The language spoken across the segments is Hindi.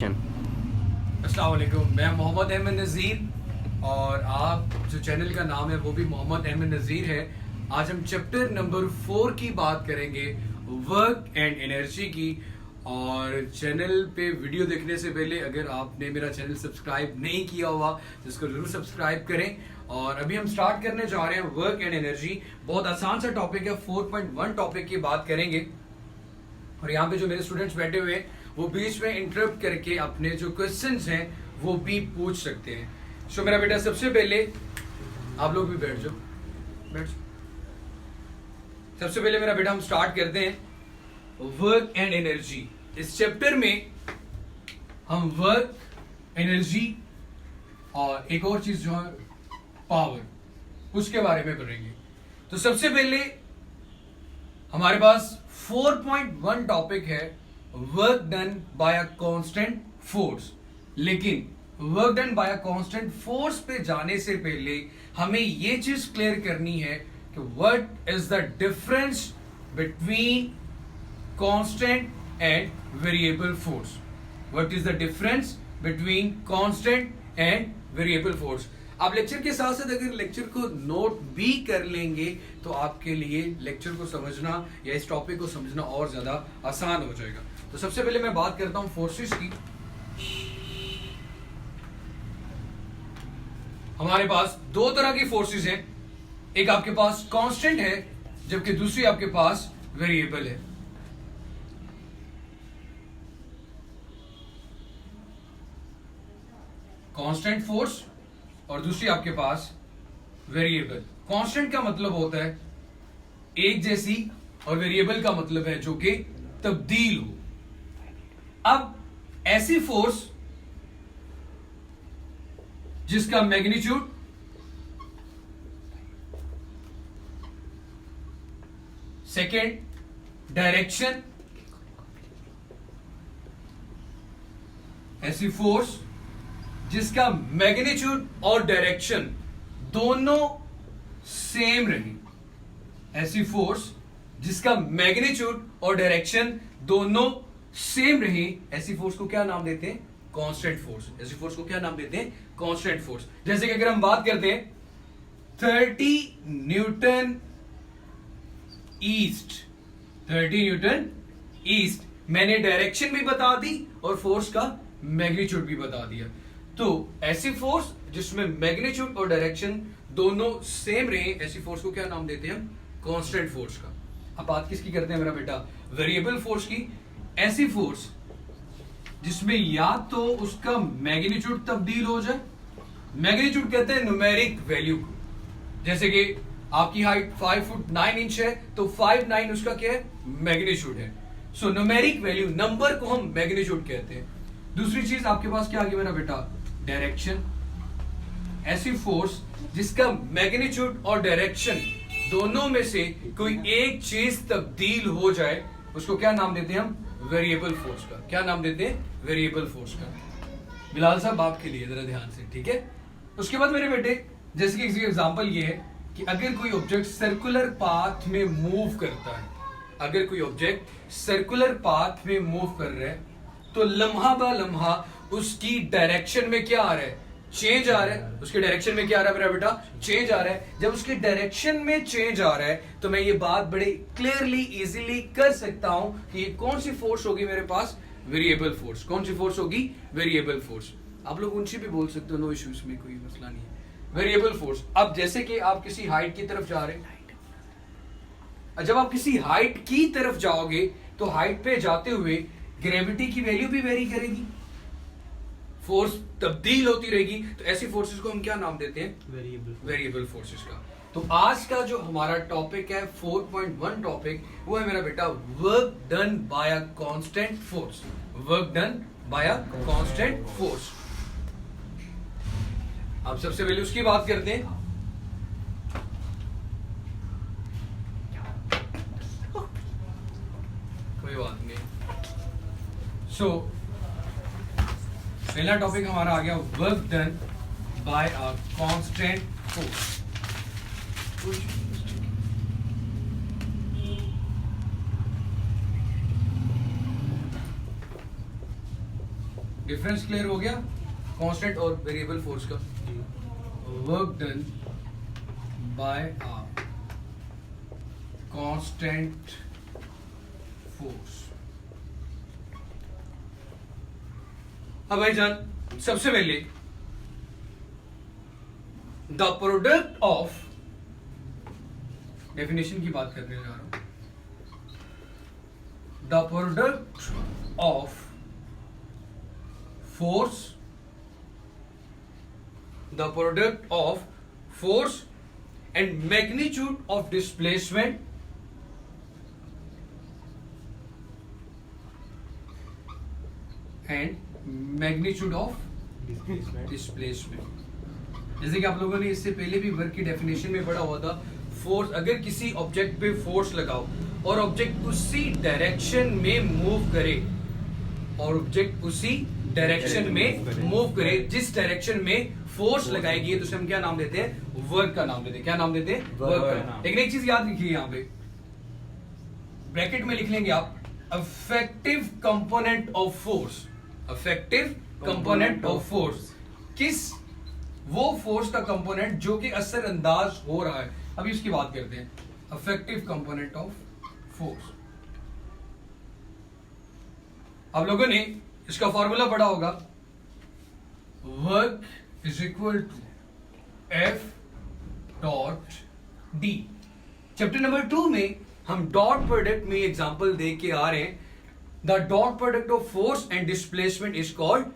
अस्सलाम वालेकुम। मैं मोहम्मद अहमद नज़ीर और आप जो चैनल का नाम है वो भी मोहम्मद अहमद नज़ीर है। आज हम चैप्टर नंबर 4 की बात करेंगे, वर्क एंड एनर्जी की। और चैनल पे वीडियो देखने से पहले अगर आपने मेरा चैनल सब्सक्राइब नहीं किया हुआ तो इसको जरूर सब्सक्राइब करें। और अभी हम स्टार्ट करने जा रहे हैं वर्क एंड एनर्जी। बहुत आसान सा टॉपिक है, 4.1 टॉपिक की बात करेंगे। और यहाँ पे जो मेरे स्टूडेंट्स बैठे हुए हैं वो बीच में इंटरप्ट करके अपने जो क्वेश्चंस हैं वो भी पूछ सकते हैं। सो मेरा बेटा, सबसे पहले आप लोग भी बैठ जाओ, बैठ जाओ। सबसे पहले मेरा बेटा हम स्टार्ट करते हैं वर्क एंड एनर्जी। इस चैप्टर में हम वर्क, एनर्जी और एक और चीज जो है पावर, उसके बारे में पढ़ेंगे। तो सबसे पहले हमारे पास 4.1 टॉपिक है, work done by a constant force. लेकिन work done by a constant force पे जाने से पहले हमें ये चीज क्लियर करनी है कि what is the difference between constant and variable force. What is the difference between constant and variable force. आप लेक्चर के साथ साथ अगर लेक्चर को नोट भी कर लेंगे तो आपके लिए लेक्चर को समझना या इस टॉपिक को समझना और ज्यादा आसान हो जाएगा। तो सबसे पहले मैं बात करता हूं फोर्सेस की। हमारे पास दो तरह की फोर्सेस हैं, एक आपके पास कांस्टेंट है जबकि दूसरी आपके पास वेरिएबल है। कांस्टेंट फोर्स और दूसरी आपके पास वेरिएबल। कांस्टेंट का मतलब होता है एक जैसी और वेरिएबल का मतलब है जो कि तब्दील हो। अब ऐसी फोर्स जिसका मैग्नीट्यूड सेकेंड, डायरेक्शन, ऐसी फोर्स जिसका मैग्नीट्यूड और डायरेक्शन दोनों सेम रहे। ऐसी फोर्स जिसका मैग्नीट्यूड और डायरेक्शन दोनों सेम रहे, ऐसी फोर्स को क्या नाम देते हैं? Constant force. ऐसी फोर्स को क्या नाम देते हैं? Constant force. जैसे कि अगर हम बात करते हैं 30 न्यूटन ईस्ट, 30 न्यूटन ईस्ट, मैंने डायरेक्शन भी बता दी और फोर्स का मैग्नीट्यूड भी बता दिया। तो ऐसी फोर्स जिसमें मैग्नीट्यूड और डायरेक्शन दोनों सेम रहे, ऐसी फोर्स को क्या नाम देते हैं हम? कांस्टेंट फोर्स का। अब बात किसकी करते हैं मेरा बेटा? वेरिएबल फोर्स की। ऐसी फोर्स जिसमें या तो उसका मैग्नीट्यूड तब्दील हो जाए, मैग्नीट्यूड कहते हैं न्यूमेरिक वैल्यू को। जैसे कि आपकी हाइट 5 फुट 9 इंच है तो 5'9" उसका क्या है? मैग्नीट्यूड है। सो न्यूमेरिक वैल्यू, नंबर को हम मैग्नीट्यूड कहते हैं। दूसरी चीज आपके पास क्या आ गई मेरा बेटा? डायरेक्शन। ऐसी फोर्स जिसका मैग्नीट्यूड और डायरेक्शन दोनों में से कोई एक चीज तब्दील हो जाए, उसको क्या नाम देते हैं हम? वेरिएबल फोर्स का। क्या नाम देते हैं? वेरिएबल फोर्स का। बिलाल साहब आपके लिए जरा ध्यान से, ठीक है? उसके बाद मेरे बेटे, जैसे कि एग्जांपल ये है कि अगर कोई ऑब्जेक्ट सर्कुलर पाथ में मूव करता है, अगर कोई ऑब्जेक्ट सर्कुलर पाथ में मूव कर रहा है तो लम्हा बा लम्हा उसकी डायरेक्शन में क्या आ रहा है? चेंज आ रहा है। उसके डायरेक्शन में क्या आ रहा है मेरा बेटा? चेंज आ रहा है। जब उसके डायरेक्शन में चेंज आ रहा है तो मैं ये बात बड़े क्लियरली इजीली कर सकता हूं कि ये कौन सी फोर्स होगी मेरे पास? Variable force. कौन सी फोर्स होगी? Variable force. आप लोग ऊंची भी बोल सकते हो, नो इश्यूज में कोई मसला नहीं है। Variable force. अब जैसे कि आप किसी हाइट की तरफ जा रहे हैं, जब आप किसी हाइट की तरफ जाओगे तो हाइट पे जाते हुए ग्रेविटी की वैल्यू भी वेरी करेगी, फोर्स तब्दील होती रहेगी। तो ऐसी फोर्सेस को हम क्या नाम देते हैं? वेरिएबल फोर्सेस का। तो आज का जो हमारा टॉपिक है 4.1 टॉपिक, वो है मेरा बेटा work done by a constant force. Work done by a constant force. अब सबसे पहले उसकी बात करते हैं। कोई बात नहीं। सो पहला टॉपिक हमारा आ गया work done by a constant force. Difference clear हो गया कांस्टेंट और वेरिएबल फोर्स का। Work done by a constant force. अब भाईजान सबसे पहले द प्रोडक्ट ऑफ, डेफिनेशन की बात करने जा रहा हूं, the product of force, the product of force and magnitude of displacement and magnitude of displacement। जैसे कि आप लोगों ने इससे पहले भी वर्क की डेफिनेशन में पढ़ा हुआ था, फोर्स, अगर किसी ऑब्जेक्ट पे फोर्स लगाओ और ऑब्जेक्ट उसी डायरेक्शन में मूव करे, और ऑब्जेक्ट उसी डायरेक्शन में मूव करे जिस डायरेक्शन में फोर्स लगाएगी, तो उसे हम क्या नाम देते हैं? वर्क का नाम देते हैं। क्या नाम देते हैं? वर्क का। लेकिन एक चीज याद रखिए, यहां पे ब्रैकेट में लिख लेंगे आप affective component of force. Affective component of force, किस वो फोर्स का कंपोनेंट जो कि असरअंदाज हो रहा है। अभी उसकी बात करते हैं, अफेक्टिव कंपोनेंट ऑफ फोर्स। आप लोगों ने इसका फॉर्मूला पढ़ा होगा, work is equal to F dot D. Chapter number 2 में हम डॉट प्रोडक्ट में एग्जांपल दे के आ रहे हैं। The dot product of force and displacement is called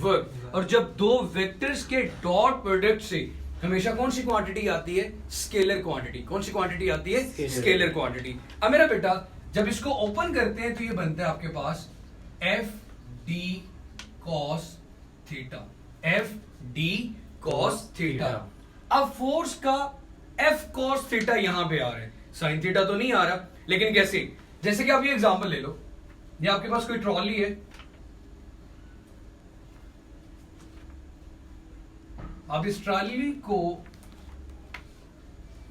work. और जब दो वेक्टर्स के डॉट प्रोडक्ट से हमेशा कौन सी क्वांटिटी आती है? Scalar quantity. कौन सी क्वांटिटी आती है? Scalar quantity. अब मेरा बेटा जब इसको ओपन करते हैं तो ये बनता है आपके पास F D cos theta. F D cos theta. अब फोर्स का एफ कॉस थीटा यहां पे आ रहा है, साइन थीटा तो नहीं आ रहा। लेकिन कैसे? जैसे कि आप ये एग्जांपल ले लो, ये आपके पास कोई ट्रॉली है, आप इस ट्रॉली को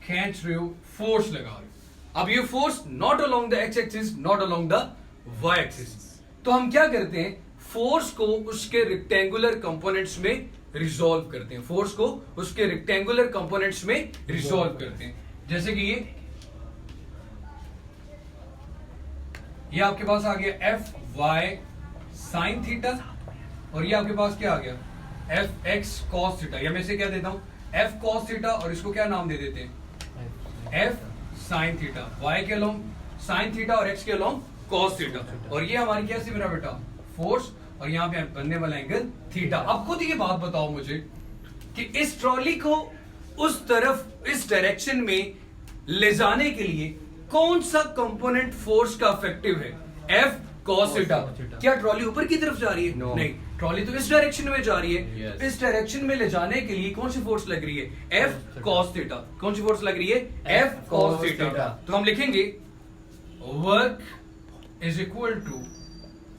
खींच रहे हो, फोर्स लगा रहे हो। अब ये force not along the x axis, not along the y axis. तो हम क्या करते हैं? फोर्स को उसके रेक्टेंगुलर कंपोनेंट्स में रिजॉल्व करते हैं। फोर्स को उसके रेक्टेंगुलर कंपोनेंट्स में रिजॉल्व करते हैं। जैसे कि ये आपके पास आ गया एफ वाई साइन थीटा, और ये आपके पास क्या आ गया? F x cos theta. या मैं इसे क्या देता हूं? एफ कॉस थीटा, और इसको क्या नाम दे देते हैं? F sine theta. वाई के अलोंग साइन थीटा और एक्स के अलोंग कॉस थीटा। और ये हमारी क्या सी मेरा बेटा? फोर्स, और यहां पे बनने वाला एंगल थीटा। अब खुद ये बात बताओ मुझे कि इस ट्रॉली को उस तरफ, इस डायरेक्शन में ले जाने के लिए कौन सा कंपोनेंट फोर्स का इफेक्टिव है? F cos theta. क्या ट्रॉली ऊपर की तरफ जा रही है? नहीं, ट्रॉली तो इस डायरेक्शन में जा रही है। इस डायरेक्शन में ले जाने के लिए कौन सी फोर्स लग रही है? F cos theta. कौन सी फोर्स लग रही है? F cos theta. तो हम लिखेंगे work is equal to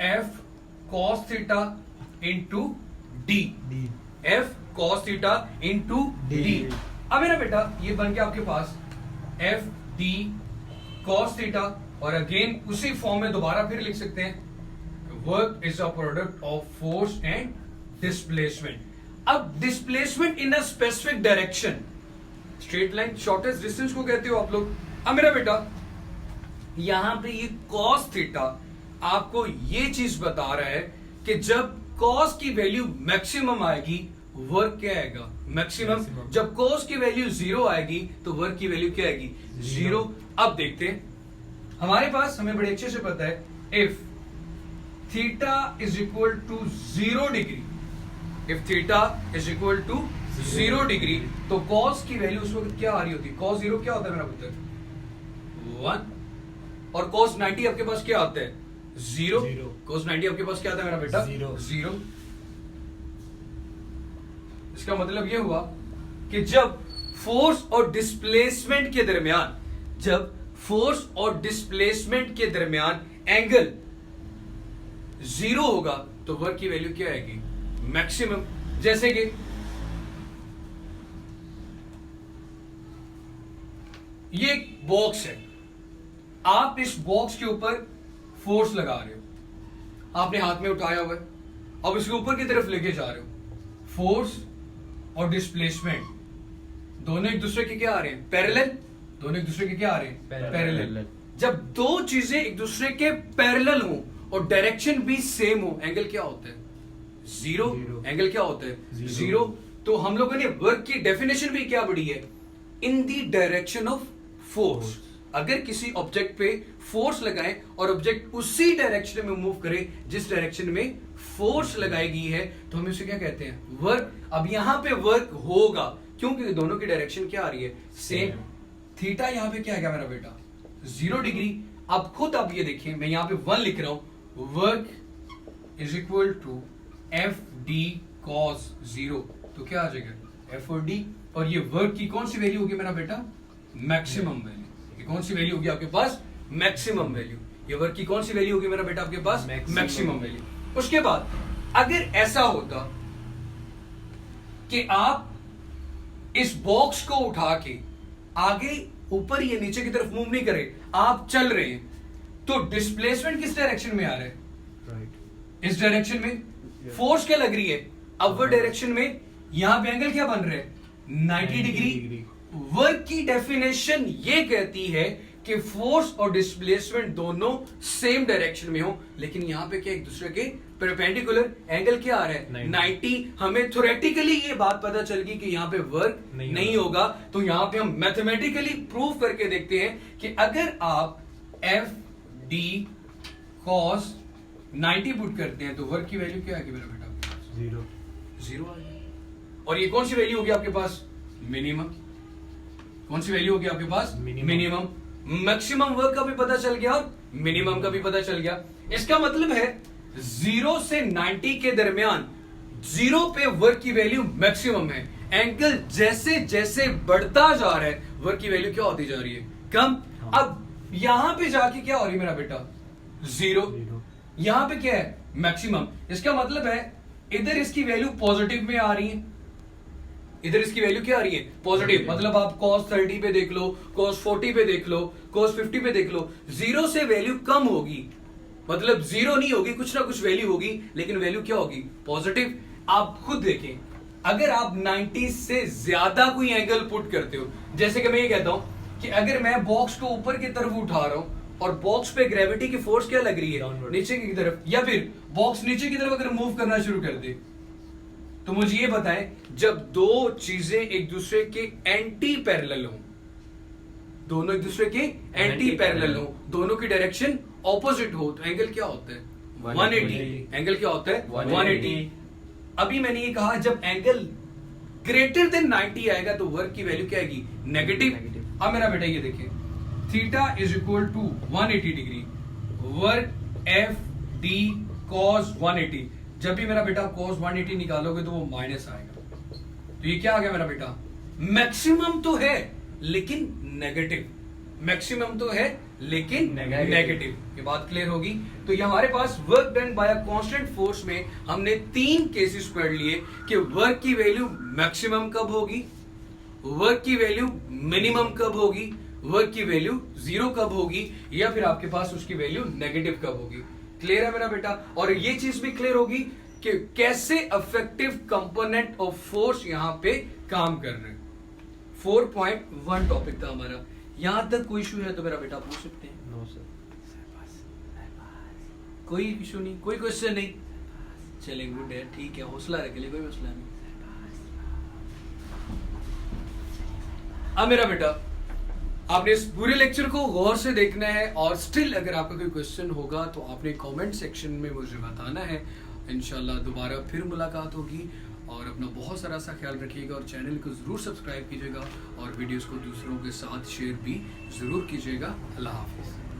f cos theta into d। f cos theta into d। अब मेरा बेटा ये बन गया आपके पास f d cos theta, और अगेन उसी फॉर्म में दोबारा फिर लिख सकते हैं work is a product of force and displacement. अब displacement in a specific direction, straight line, shortest distance को कहते हो आप लोग। अब मेरा बेटा यहां पे ये cos थीटा आपको ये चीज बता रहा है कि जब cos की वैल्यू मैक्सिमम आएगी, वर्क क्या आएगा? मैक्सिमम। जब cos की वैल्यू 0 आएगी तो वर्क की वैल्यू क्या आएगी? 0। अब देखते हैं, हमारे पास, हमें बड़े अच्छे से पता है, if theta is equal to 0 degree, if theta is equal to 0 degree, तो cos की वैल्यू उस वक्त क्या आ रही होती? cos 0 क्या होता है मेरा पुत्र? 1। और cos 90 आपके पास क्या आता है? 0। cos 90 आपके पास क्या आता है मेरा बेटा? 0। इसका मतलब यह हुआ कि जब फोर्स और डिस्प्लेसमेंट के दरमियान, जब फोर्स और डिस्प्लेसमेंट के दरमियान एंगल 0 होगा तो वर्क की वैल्यू क्या आएगी? मैक्सिमम। जैसे कि ये एक बॉक्स है, आप इस बॉक्स के ऊपर फोर्स लगा रहे हो, आपने हाथ में उठाया हुआ है, अब इसको ऊपर की तरफ लेके जा रहे हो, फोर्स और डिस्प्लेसमेंट दोनों एक दूसरे के क्या आ रहे हैं, पैरेलल। दोनों एक दूसरे के क्या आ रहे हैं, पैरेलल। जब दो चीजें एक दूसरे के पैरेलल हो और डायरेक्शन भी सेम हो, एंगल क्या होता है, जीरो। एंगल क्या होता है, जीरो। तो हम लोगों ने वर्क की डेफिनेशन भी क्या पढ़ी है, इन दी डायरेक्शन ऑफ फोर्स। अगर किसी ऑब्जेक्ट पे फोर्स लगाएं और ऑब्जेक्ट उसी डायरेक्शन में मूव करे जिस डायरेक्शन में फोर्स लगाई गई है, तो हम इसे क्या कहते हैं, वर्क। अब यहां पे वर्क होगा क्योंकि दोनों की डायरेक्शन क्या आ रही है, सेम। थीटा यहां पे क्या है मेरा बेटा, 0 डिग्री। अब खुद आप ये देखिए, मैं यहां पे 1 लिख रहा हूं, work is equal to F D cos 0। तो क्या आ जाएगा, एफ और डी। और ये वर्क की कौन सी वैल्यू होगी मेरा बेटा, मैक्सिमम वैल्यू। ये कौन सी वैल्यू होगी आपके पास, मैक्सिमम वैल्यू। ये वर्क की कौन सी वैल्यू होगी मेरा बेटा आपके पास, मैक्सिमम वैल्यू। उसके बाद अगर ऐसा होता कि आप इस बॉक्स को उठा के आगे ऊपर या नीचे की तरफ मूव नहीं करे, आप चल रहे हैं, तो डिस्प्लेसमेंट किस डायरेक्शन में आ रहा है, राइट। इस डायरेक्शन में फोर्स क्या लग रही है, अपवर्ड डायरेक्शन में। यहां पे एंगल क्या बन रहा है, 90 डिग्री। वर्क की डेफिनेशन ये कहती है कि फोर्स और डिस्प्लेसमेंट दोनों सेम डायरेक्शन में हो, लेकिन यहां पे क्या एक दूसरे के परपेंडिकुलर। एंगल क्या आ रहा है, 90। हमें थ्योरेटिकली ये बात पता चल गई कि यहां पे वर्क नहीं होगा। तो यहां पे हम मैथमेटिकली प्रूव करके देखते हैं कि अगर आप एफ डी कॉस 90 पुट करते हैं तो वर्क की वैल्यू क्या आएगी मेरा बेटा, 0 आ जाएगी। और ये कौन सी वैल्यू होगी आपके पास, मिनिमम। कौन सी वैल्यू होगी आपके पास, मिनिमम। मैक्सिमम वर्क का भी पता चल गया और मिनिमम का भी पता चल गया। इसका मतलब है 0 से 90 के दरमियान 0 पे वर्क की वैल्यू मैक्सिमम है। एंगल जैसे जैसे बढ़ता जा रहा है, वर्क की वैल्यू क्या होती जा रही है, कम। अब यहां पे जाके क्या हो रही है मेरा बेटा, 0। यहां पे क्या है, मैक्सिमम। इसका मतलब है इधर इसकी वैल्यू पॉजिटिव में आ रही है, इधर इसकी वैल्यू क्या आ रही है, पॉजिटिव। मतलब आप cos 30 पे देख लो, cos 40 पे देख लो, cos 50 पे देख लो, 0 से वैल्यू कम होगी। मतलब 0 नहीं होगी, कुछ ना कुछ वैल्यू होगी, लेकिन वैल्यू क्या होगी, पॉजिटिव। आप खुद देखें, अगर आप 90 से ज्यादा कोई एंगल पुट करते हो, जैसे कि मैं ये कहता हूं कि अगर मैं बॉक्स को ऊपर की तरफ उठा रहा हूं और बॉक्स पे ग्रेविटी की फोर्स क्या लग रही है, नीचे की तरफ, या फिर बॉक्स नीचे की तरफ अगर मूव करना शुरू कर दे, तो मुझे ये बताएं, जब दो चीजें एक दूसरे के एंटी पैरेलल हो, दोनों एक दूसरे के एंटी पैरेलल हो, दोनों की डायरेक्शन ऑपोजिट हो, तो एंगल क्या होता है, 180। एंगल क्या होता है, 180। अभी मैंने ये कहा जब एंगल ग्रेटर देन 90 आएगा तो वर्क की वैल्यू क्या आएगी, नेगेटिव। अब मेरा बेटा ये देखिए, theta is equal to 180 degree, work F D cos 180। जब भी मेरा बेटा cos 180 निकालोगे तो वो माइनस आएगा। तो ये क्या आ गया मेरा बेटा, मैक्सिमम तो है लेकिन नेगेटिव। मैक्सिमम तो है लेकिन नेगेटिव। ये बात क्लियर होगी। तो ये हमारे पास work done by a constant force में हमने 3 केसेस पढ़ लिए कि वर्क की वैल्यू मैक्सिमम कब होगी, वर्क की वैल्यू मिनिमम कब होगी, वर्क की वैल्यू 0 कब होगी, या फिर आपके पास उसकी वैल्यू नेगेटिव कब होगी। क्लियर है मेरा बेटा। और ये चीज भी क्लियर होगी कि कैसे अफेक्टिव कंपोनेंट ऑफ फोर्स यहां पे काम कर रहे हैं। 4.1 टॉपिक था हमारा। यहां तक कोई इशू है तो मेरा बेटा पूछ सकते हैं। नो सर, कोई इशू नहीं, कोई क्वेश्चन नहीं, चलें गुड है, ठीक है, हौसला रख ले, कोई मसला नहीं। अब मेरा बेटा आपने इस पूरे लेक्चर को गौर से देखना है, और स्टिल अगर आपका कोई क्वेश्चन होगा तो आपने कमेंट सेक्शन में मुझे बताना है। इंशाल्लाह दोबारा फिर मुलाकात होगी, और अपना बहुत सारा सा ख्याल रखिएगा, और चैनल को ज़रूर सब्सक्राइब कीजिएगा, और वीडियोस को दूसरों के साथ शेयर भी ज़रूर कीजिएगा। अल्लाह हाफिज़।